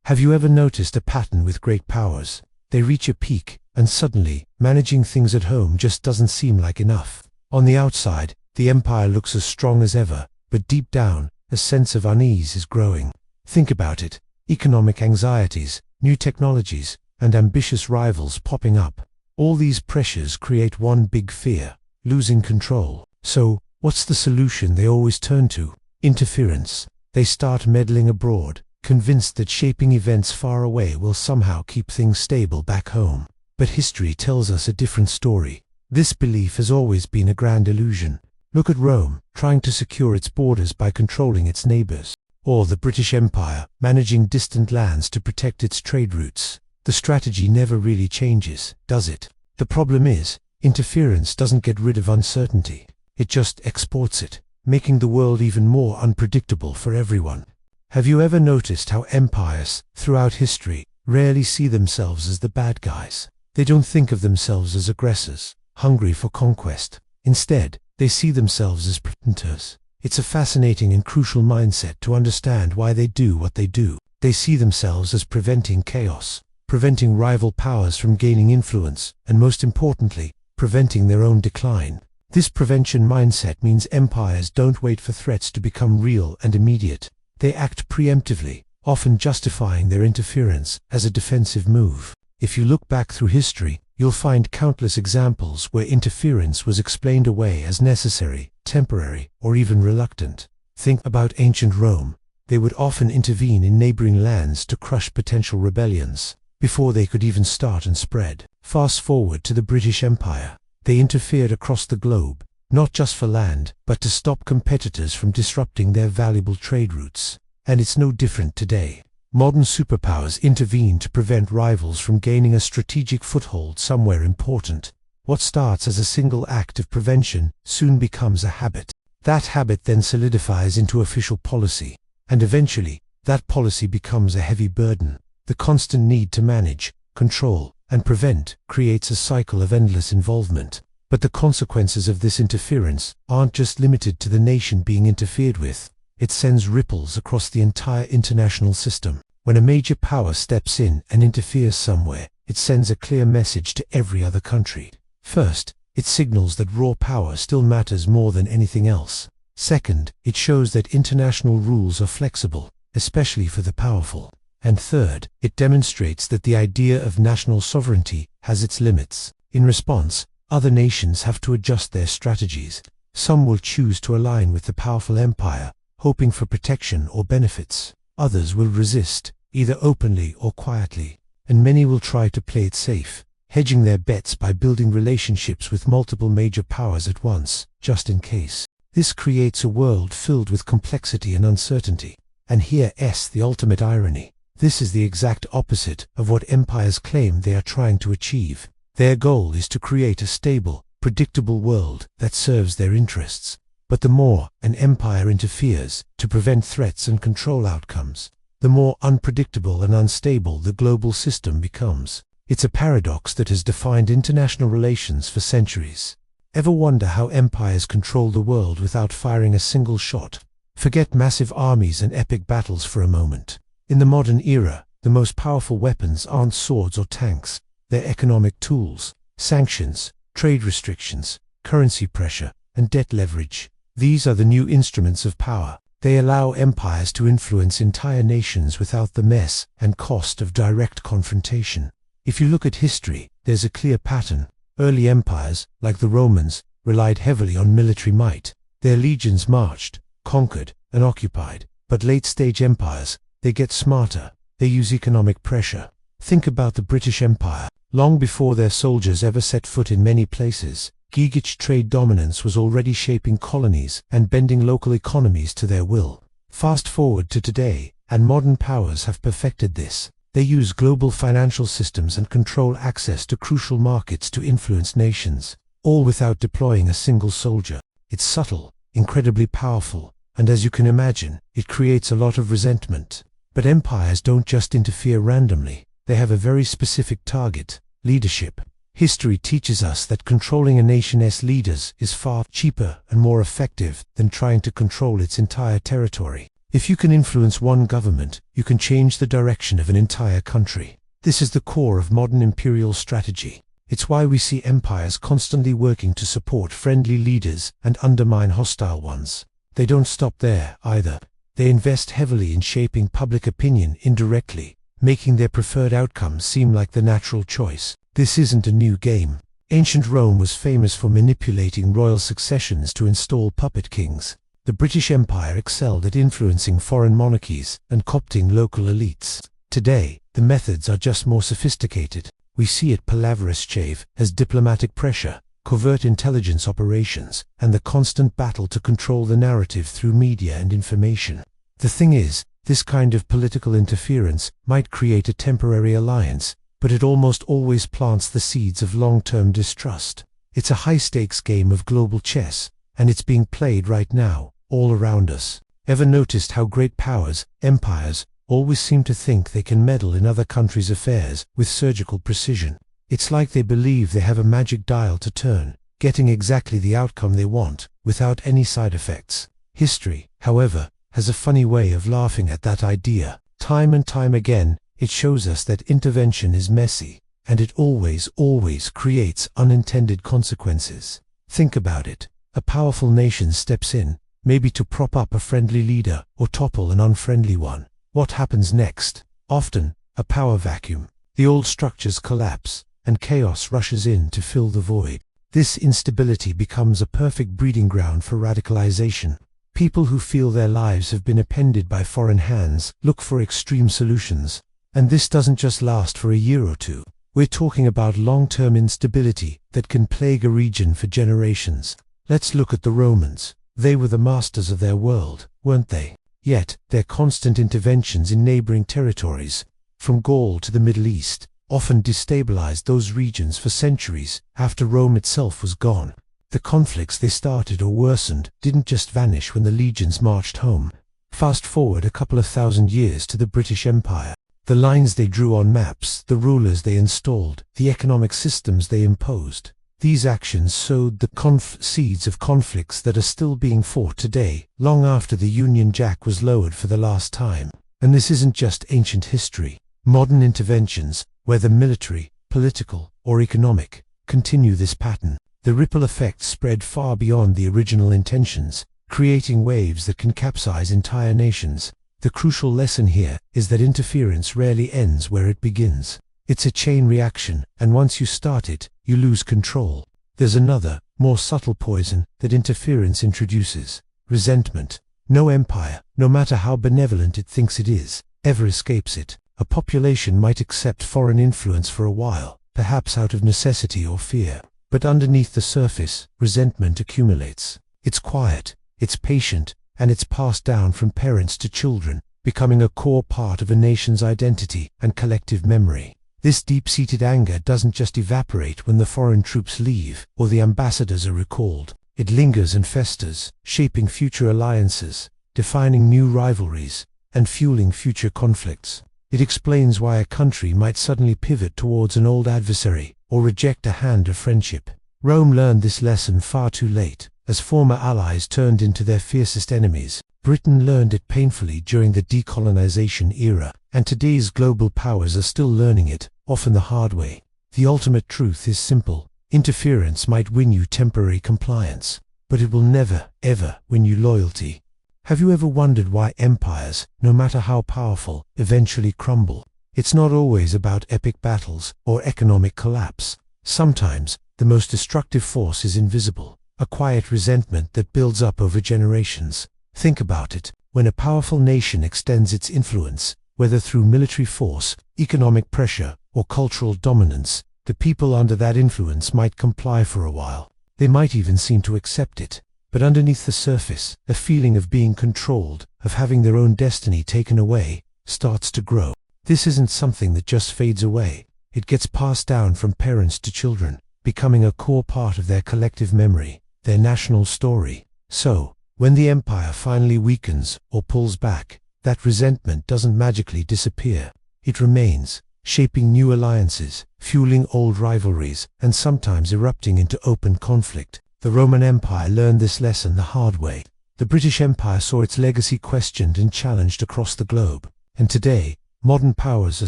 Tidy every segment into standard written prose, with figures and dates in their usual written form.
Have you ever noticed a pattern with great powers? They reach a peak, and suddenly, managing things at home just doesn't seem like enough. On the outside, the empire looks as strong as ever, but deep down, a sense of unease is growing. Think about it: economic anxieties, new technologies, and ambitious rivals popping up. All these pressures create one big fear: losing control. So, what's the solution they always turn to? Interference. They start meddling abroad, convinced that shaping events far away will somehow keep things stable back home. But history tells us a different story. This belief has always been a grand illusion. Look at Rome, trying to secure its borders by controlling its neighbors. Or the British Empire, managing distant lands to protect its trade routes. The strategy never really changes, does it? The problem is, interference doesn't get rid of uncertainty. It just exports it, making the world even more unpredictable for everyone. Have you ever noticed how empires, throughout history, rarely see themselves as the bad guys? They don't think of themselves as aggressors, hungry for conquest. Instead, they see themselves as protectors. It's a fascinating and crucial mindset to understand why they do what they do. They see themselves as preventing chaos, preventing rival powers from gaining influence, and most importantly, preventing their own decline. This prevention mindset means empires don't wait for threats to become real and immediate. They act preemptively, often justifying their interference as a defensive move. If you look back through history, you'll find countless examples where interference was explained away as necessary, temporary, or even reluctant. Think about ancient Rome. They would often intervene in neighboring lands to crush potential rebellions before they could even start and spread. Fast forward to the British Empire. They interfered across the globe, not just for land, but to stop competitors from disrupting their valuable trade routes. And it's no different today. Modern superpowers intervene to prevent rivals from gaining a strategic foothold somewhere important. What starts as a single act of prevention soon becomes a habit. That habit then solidifies into official policy, and eventually, that policy becomes a heavy burden. The constant need to manage, control, and prevent creates a cycle of endless involvement. But the consequences of this interference aren't just limited to the nation being interfered with. It sends ripples across the entire international system. When a major power steps in and interferes somewhere, it sends a clear message to every other country. First, it signals that raw power still matters more than anything else. Second, it shows that international rules are flexible, especially for the powerful. And third, it demonstrates that the idea of national sovereignty has its limits. In response, other nations have to adjust their strategies. Some will choose to align with the powerful empire, hoping for protection or benefits. Others will resist, either openly or quietly. And many will try to play it safe, hedging their bets by building relationships with multiple major powers at once, just in case. This creates a world filled with complexity and uncertainty. And here's the ultimate irony. This is the exact opposite of what empires claim they are trying to achieve. Their goal is to create a stable, predictable world that serves their interests. But the more an empire interferes to prevent threats and control outcomes, the more unpredictable and unstable the global system becomes. It's a paradox that has defined international relations for centuries. Ever wonder how empires control the world without firing a single shot? Forget massive armies and epic battles for a moment. In the modern era, the most powerful weapons aren't swords or tanks. They're economic tools, sanctions, trade restrictions, currency pressure, and debt leverage. These are the new instruments of power. They allow empires to influence entire nations without the mess and cost of direct confrontation. If you look at history, there's a clear pattern. Early empires, like the Romans, relied heavily on military might. Their legions marched, conquered, and occupied. But late-stage empires, they get smarter. They use economic pressure. Think about the British Empire. Long before their soldiers ever set foot in many places, Geegic trade dominance was already shaping colonies and bending local economies to their will. Fast forward to today, and modern powers have perfected this. They use global financial systems and control access to crucial markets to influence nations, all without deploying a single soldier. It's subtle, incredibly powerful, and as you can imagine, it creates a lot of resentment. But empires don't just interfere randomly. They have a very specific target: leadership. History teaches us that controlling a nation's leaders is far cheaper and more effective than trying to control its entire territory. If you can influence one government, you can change the direction of an entire country. This is the core of modern imperial strategy. It's why we see empires constantly working to support friendly leaders and undermine hostile ones. They don't stop there, either. They invest heavily in shaping public opinion indirectly, making their preferred outcomes seem like the natural choice. This isn't a new game. Ancient Rome was famous for manipulating royal successions to install puppet kings. The British Empire excelled at influencing foreign monarchies and co-opting local elites. Today, the methods are just more sophisticated. We see it palaverous shave as diplomatic pressure, covert intelligence operations, and the constant battle to control the narrative through media and information. The thing is, this kind of political interference might create a temporary alliance, but it almost always plants the seeds of long-term distrust. It's a high-stakes game of global chess, and it's being played right now, all around us. Ever noticed how great powers, empires, always seem to think they can meddle in other countries' affairs with surgical precision? It's like they believe they have a magic dial to turn, getting exactly the outcome they want, without any side effects. History, however, has a funny way of laughing at that idea. Time and time again, it shows us that intervention is messy, and it always creates unintended consequences. Think about it. A powerful nation steps in, maybe to prop up a friendly leader or topple an unfriendly one. What happens next? Often, a power vacuum. The old structures collapse, and chaos rushes in to fill the void. This instability becomes a perfect breeding ground for radicalization. People who feel their lives have been upended by foreign hands look for extreme solutions. And this doesn't just last for a year or two. We're talking about long-term instability that can plague a region for generations. Let's look at the Romans. They were the masters of their world, weren't they? Yet, their constant interventions in neighboring territories, from Gaul to the Middle East, often destabilized those regions for centuries after Rome itself was gone. The conflicts they started or worsened didn't just vanish when the legions marched home. Fast forward a couple of thousand years to the British Empire. The lines they drew on maps, the rulers they installed, the economic systems they imposed. These actions sowed the seeds of conflicts that are still being fought today, long after the Union Jack was lowered for the last time. And this isn't just ancient history. Modern interventions, whether military, political, or economic, continue this pattern. The ripple effects spread far beyond the original intentions, creating waves that can capsize entire nations. The crucial lesson here is that interference rarely ends where it begins. It's a chain reaction, and once you start it, you lose control. There's another, more subtle poison that interference introduces: resentment. No empire, no matter how benevolent it thinks it is, ever escapes it. A population might accept foreign influence for a while, perhaps out of necessity or fear. But underneath the surface, resentment accumulates. It's quiet, it's patient, and it's passed down from parents to children, becoming a core part of a nation's identity and collective memory. This deep-seated anger doesn't just evaporate when the foreign troops leave or the ambassadors are recalled. It lingers and festers, shaping future alliances, defining new rivalries, and fueling future conflicts. It explains why a country might suddenly pivot towards an old adversary or reject a hand of friendship. Rome learned this lesson far too late, as former allies turned into their fiercest enemies. Britain learned it painfully during the decolonization era, and today's global powers are still learning it, often the hard way. The ultimate truth is simple. Interference might win you temporary compliance, but it will never, ever win you loyalty. Have you ever wondered why empires, no matter how powerful, eventually crumble? It's not always about epic battles or economic collapse. Sometimes, the most destructive force is invisible, a quiet resentment that builds up over generations. Think about it. When a powerful nation extends its influence, whether through military force, economic pressure, or cultural dominance, the people under that influence might comply for a while. They might even seem to accept it. But underneath the surface, a feeling of being controlled, of having their own destiny taken away, starts to grow. This isn't something that just fades away. It gets passed down from parents to children, becoming a core part of their collective memory, their national story. So, when the empire finally weakens or pulls back, that resentment doesn't magically disappear. It remains, shaping new alliances, fueling old rivalries, and sometimes erupting into open conflict. The Roman Empire learned this lesson the hard way. The British Empire saw its legacy questioned and challenged across the globe. And today, modern powers are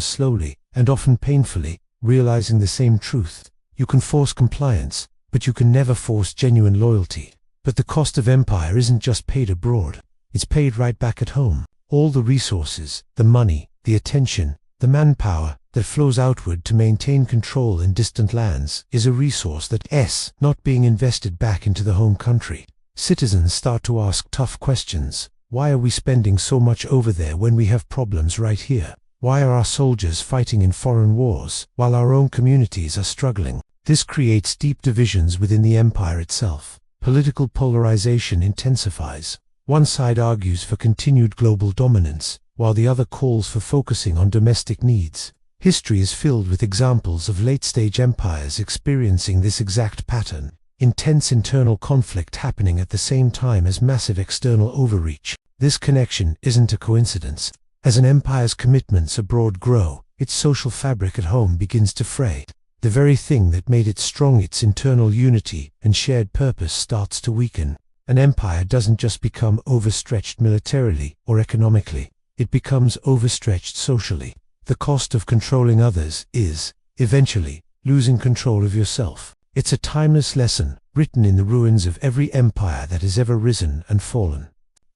slowly, and often painfully, realizing the same truth. You can force compliance, but you can never force genuine loyalty. But the cost of empire isn't just paid abroad. It's paid right back at home. All the resources, the money, the attention, the manpower that flows outward to maintain control in distant lands is a resource that's not being invested back into the home country. Citizens start to ask tough questions. Why are we spending so much over there when we have problems right here? Why are our soldiers fighting in foreign wars while our own communities are struggling? This creates deep divisions within the empire itself. Political polarization intensifies. One side argues for continued global dominance, while the other calls for focusing on domestic needs. History is filled with examples of late-stage empires experiencing this exact pattern. Intense internal conflict happening at the same time as massive external overreach. This connection isn't a coincidence. As an empire's commitments abroad grow, its social fabric at home begins to fray. The very thing that made it strong, its internal unity and shared purpose, starts to weaken. An empire doesn't just become overstretched militarily or economically. It becomes overstretched socially. The cost of controlling others is, eventually, losing control of yourself. It's a timeless lesson, written in the ruins of every empire that has ever risen and fallen.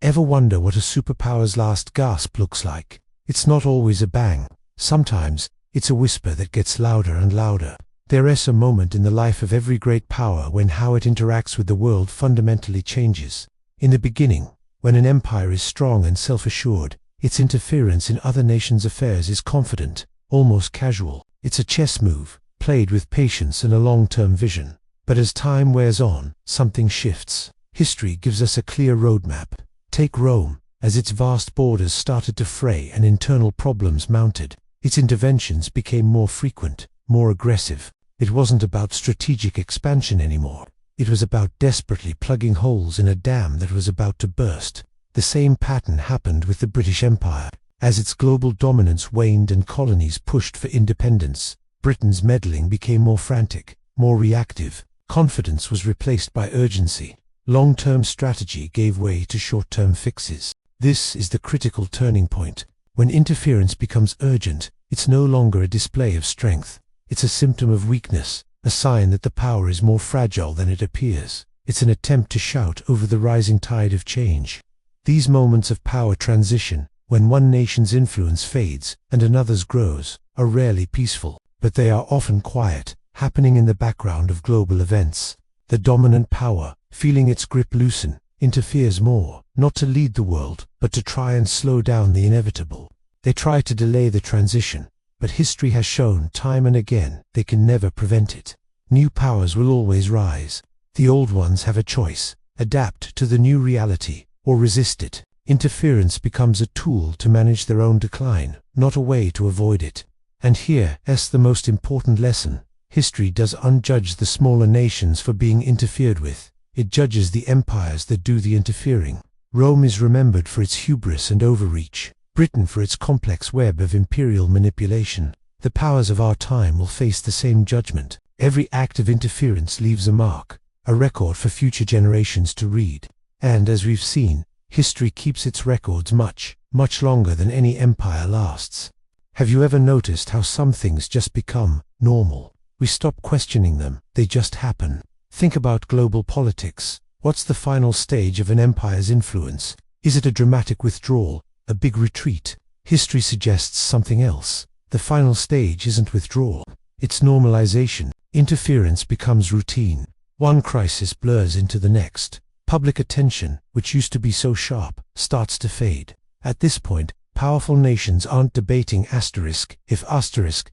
Ever wonder what a superpower's last gasp looks like? It's not always a bang. Sometimes, it's a whisper that gets louder and louder. There is a moment in the life of every great power when how it interacts with the world fundamentally changes. In the beginning, when an empire is strong and self-assured, its interference in other nations' affairs is confident, almost casual. It's a chess move, played with patience and a long-term vision. But as time wears on, something shifts. History gives us a clear roadmap. Take Rome. As its vast borders started to fray and internal problems mounted, its interventions became more frequent, more aggressive. It wasn't about strategic expansion anymore. It was about desperately plugging holes in a dam that was about to burst. The same pattern happened with the British Empire. As its global dominance waned and colonies pushed for independence, Britain's meddling became more frantic, more reactive. Confidence was replaced by urgency. Long-term strategy gave way to short-term fixes. This is the critical turning point. When interference becomes urgent, it's no longer a display of strength. It's a symptom of weakness, a sign that the power is more fragile than it appears. It's an attempt to shout over the rising tide of change. These moments of power transition, when one nation's influence fades and another's grows, are rarely peaceful, but they are often quiet, happening in the background of global events. The dominant power, feeling its grip loosen, interferes more, not to lead the world, but to try and slow down the inevitable. They try to delay the transition, but history has shown time and again they can never prevent it. New powers will always rise. The old ones have a choice: adapt to the new reality, or resist it. Interference becomes a tool to manage their own decline, not a way to avoid it. And here's the most important lesson. History does unjudge the smaller nations for being interfered with. It judges the empires that do the interfering. Rome is remembered for its hubris and overreach. Britain for its complex web of imperial manipulation. The powers of our time will face the same judgment. Every act of interference leaves a mark, a record for future generations to read. And as we've seen, history keeps its records much, much longer than any empire lasts. Have you ever noticed how some things just become normal? We stop questioning them, they just happen. Think about global politics. What's the final stage of an empire's influence? Is it a dramatic withdrawal, a big retreat? History suggests something else. The final stage isn't withdrawal, it's normalization. Interference becomes routine. One crisis blurs into the next. Public attention, which used to be so sharp, starts to fade. At this point, powerful nations aren't debating if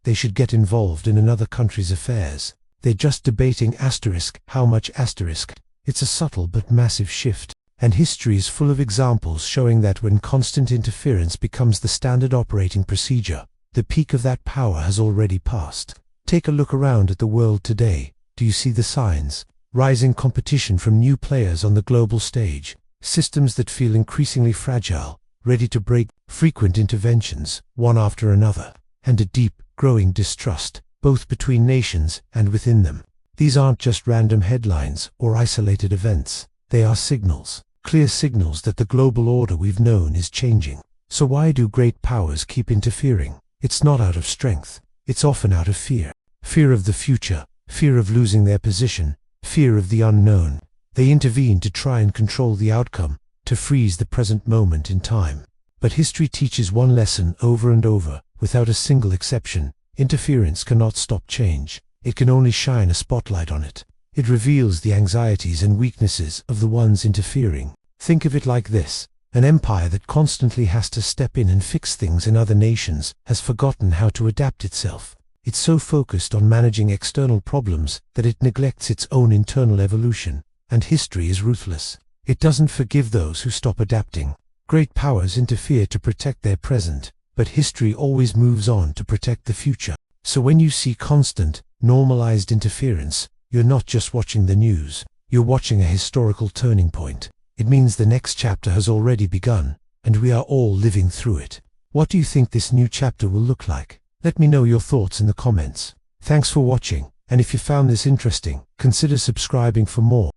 they should get involved in another country's affairs. They're just debating how much. It's a subtle but massive shift. And history is full of examples showing that when constant interference becomes the standard operating procedure, the peak of that power has already passed. Take a look around at the world today. Do you see the signs? Rising competition from new players on the global stage, systems that feel increasingly fragile, ready to break, frequent interventions, one after another, and a deep, growing distrust, both between nations and within them. These aren't just random headlines or isolated events. They are signals. clear signals that the global order we've known is changing. So why do great powers keep interfering? It's not out of strength. It's often out of fear. Fear of the future, fear of losing their position, fear of the unknown. They intervene to try and control the outcome, to freeze the present moment in time. But history teaches one lesson over and over, without a single exception: interference cannot stop change. It can only shine a spotlight on it. It reveals the anxieties and weaknesses of the ones interfering. Think of it like this: an empire that constantly has to step in and fix things in other nations has forgotten how to adapt itself. It's so focused on managing external problems that it neglects its own internal evolution. And history is ruthless. It doesn't forgive those who stop adapting. Great powers interfere to protect their present, but history always moves on to protect the future. So when you see constant, normalized interference, you're not just watching the news, you're watching a historical turning point. It means the next chapter has already begun, and we are all living through it. What do you think this new chapter will look like? Let me know your thoughts in the comments. Thanks for watching, and if you found this interesting, consider subscribing for more.